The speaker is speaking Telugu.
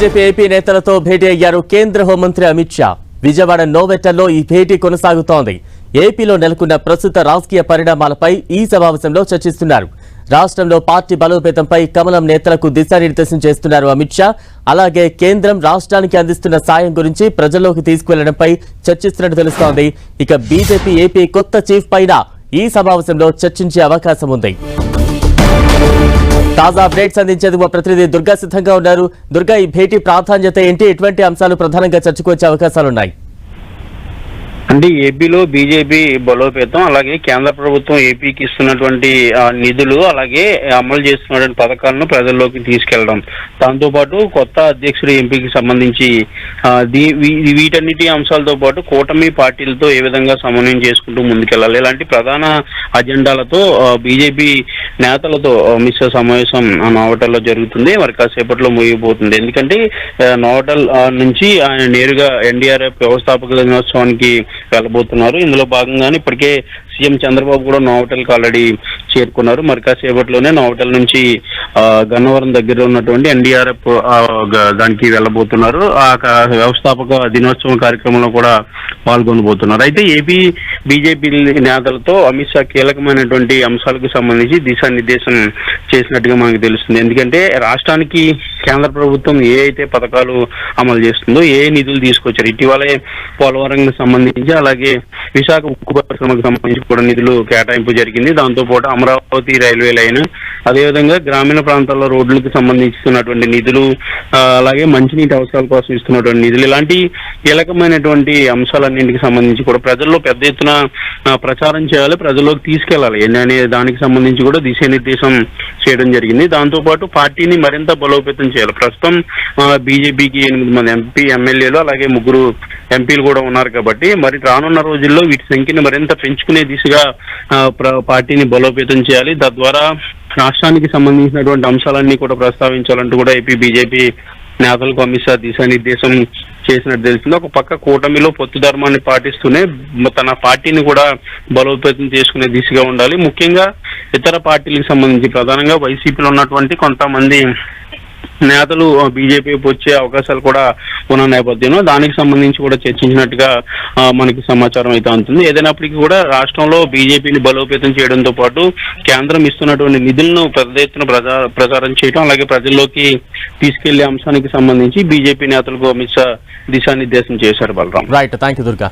బీజేపీ ఏపీ నేతలతో భేటీ అయ్యారు కేంద్ర హోంమంత్రి అమిత్ షా. విజయవాడ నోవెట్టల్లో ఈ భేటీ కొనసాగుతోంది. ఏపీలో నెలకొన్న ప్రస్తుత రాజకీయ పరిణామాలపై ఈ సమావేశంలో చర్చిస్తున్నారు. రాష్ట్రంలో పార్టీ బలోపేతంపై కమలం నేతలకు దిశానిర్దేశం చేస్తున్నారు అమిత్ షా. అలాగే కేంద్రం రాష్ట్రానికి అందిస్తున్న సాయం గురించి ప్రజల్లోకి తీసుకువెళ్లడంపై చర్చిస్తున్నట్టు తెలుస్తోంది. ఇక బీజేపీ ఏపీ కొత్త చీఫ్ పైన ఈ సమావేశంలో చర్చించే అవకాశం ఉంది. తాజా అప్డేట్స్ అందించేందుకు మా ప్రతినిధి దుర్గా సిద్ధంగా ఉన్నారు. దుర్గా, ఈ భేటీ ప్రాధాన్యత ఏంటి? ఎటువంటి అంశాలు ప్రధానంగా చర్చకు వచ్చే అవకాశాలున్నాయి? అంటే ఏపీలో బీజేపీ బలోపేతం, అలాగే కేంద్ర ప్రభుత్వం ఏపీకి ఇస్తున్నటువంటి నిధులు, అలాగే అమలు చేస్తున్నటువంటి పథకాలను ప్రజల్లోకి తీసుకెళ్లడం, దాంతోపాటు కొత్త అధ్యక్షుడు ఎంపీకి సంబంధించి వీటన్నిటి అంశాలతో పాటు కూటమి పార్టీలతో ఏ విధంగా సమన్వయం చేసుకుంటూ ముందుకెళ్లాలి, ఇలాంటి ప్రధాన అజెండాలతో బీజేపీ నేతలతో అమిత్ షా సమావేశం నోవటల్లో జరుగుతుంది. మరి కాసేపట్లో ముగిపోతుంది. ఎందుకంటే నోవటల్ నుంచి ఆయన నేరుగా ఎన్డీఆర్ఎఫ్ వ్యవస్థాపక దినోత్సవానికి వెళ్ళబోతున్నారు. ఇందులో భాగంగానే ఇప్పటికే సీఎం చంద్రబాబు కూడా నోవటల్కి ఆల్రెడీ చేరుకున్నారు. మరి కాసేపట్లోనే నోవటల్ నుంచి గన్నవరం దగ్గర ఉన్నటువంటి ఎన్డీఆర్ఎఫ్ దానికి వెళ్ళబోతున్నారు. ఆ వ్యవస్థాపక దినోత్సవం కార్యక్రమంలో కూడా పాల్గొనబోతున్నారు. అయితే ఏపీ బీజేపీ నేతలతో అమిత్ షా కీలకమైనటువంటి అంశాలకు సంబంధించి దిశానిర్దేశం చేసినట్టుగా మనకు తెలుస్తుంది. ఎందుకంటే రాష్ట్రానికి కేంద్ర ప్రభుత్వం ఏ అయితే పథకాలు అమలు చేస్తుందో, ఏ నిధులు తీసుకొచ్చారు, ఇటీవలే పోలవరంకి సంబంధించి, అలాగే విశాఖ ఉక్కు పరిశ్రమకు సంబంధించి కూడా నిధులు కేటాయింపు జరిగింది. దాంతోపాటు అమరావతి రైల్వే లైన్, అదేవిధంగా గ్రామీణ ప్రాంతాల్లో రోడ్లకు సంబంధించినటువంటి నిధులు, అలాగే మంచినీటి అవసరాల కోసం ఇస్తున్నటువంటి నిధులు, ఇలాంటి కీలకమైనటువంటి అంశాలన్నింటికి సంబంధించి కూడా ప్రజల్లో పెద్ద ఎత్తున ప్రచారం చేయాలి, ప్రజల్లోకి తీసుకెళ్లాలి అనే దానికి సంబంధించి కూడా దిశానిర్దేశం చేయడం జరిగింది. దాంతోపాటు పార్టీని మరింత బలోపేతం చేయాలి. ప్రస్తుతం బీజేపీకి 8 మంది ఎమ్మెల్యేలు, అలాగే 3 ఎంపీలు కూడా ఉన్నారు కాబట్టి మరి రానున్న రోజుల్లో వీటి సంఖ్యను మరింత పెంచుకునే దిశగా పార్టీని బలోపేతం చేయాలి. తద్వారా రాష్ట్రానికి సంబంధించినటువంటి అంశాలన్నీ కూడా ప్రస్తావించాలంటూ కూడా ఏపీ బీజేపీ నేతలకు అమిత్ షా దిశానిర్దేశం చేసినట్టు తెలిసింది. ఒక పక్క కూటమిలో పొత్తు ధర్మాన్ని పాటిస్తూనే తన పార్టీని కూడా బలోపేతం చేసుకునే దిశగా ఉండాలి. ముఖ్యంగా ఇతర పార్టీలకు సంబంధించి ప్రధానంగా వైసీపీలో ఉన్నటువంటి కొంతమంది నేతలు బీజేపీ వచ్చే అవకాశాలు కూడా ఉన్న నేపథ్యంలో దానికి సంబంధించి కూడా చర్చించినట్టుగా మనకి సమాచారం అయితే ఉంటుంది. ఏదైనప్పటికీ కూడా రాష్ట్రంలో బీజేపీని బలోపేతం చేయడంతో పాటు కేంద్రం ఇస్తున్నటువంటి నిధులను పెద్ద ఎత్తున ప్రచారం చేయడం, అలాగే ప్రజల్లోకి తీసుకెళ్లే అంశానికి సంబంధించి బీజేపీ నేతలకు అమిత్ షా దిశానిర్దేశం చేశారు. Balaram. Right, thank you Durga.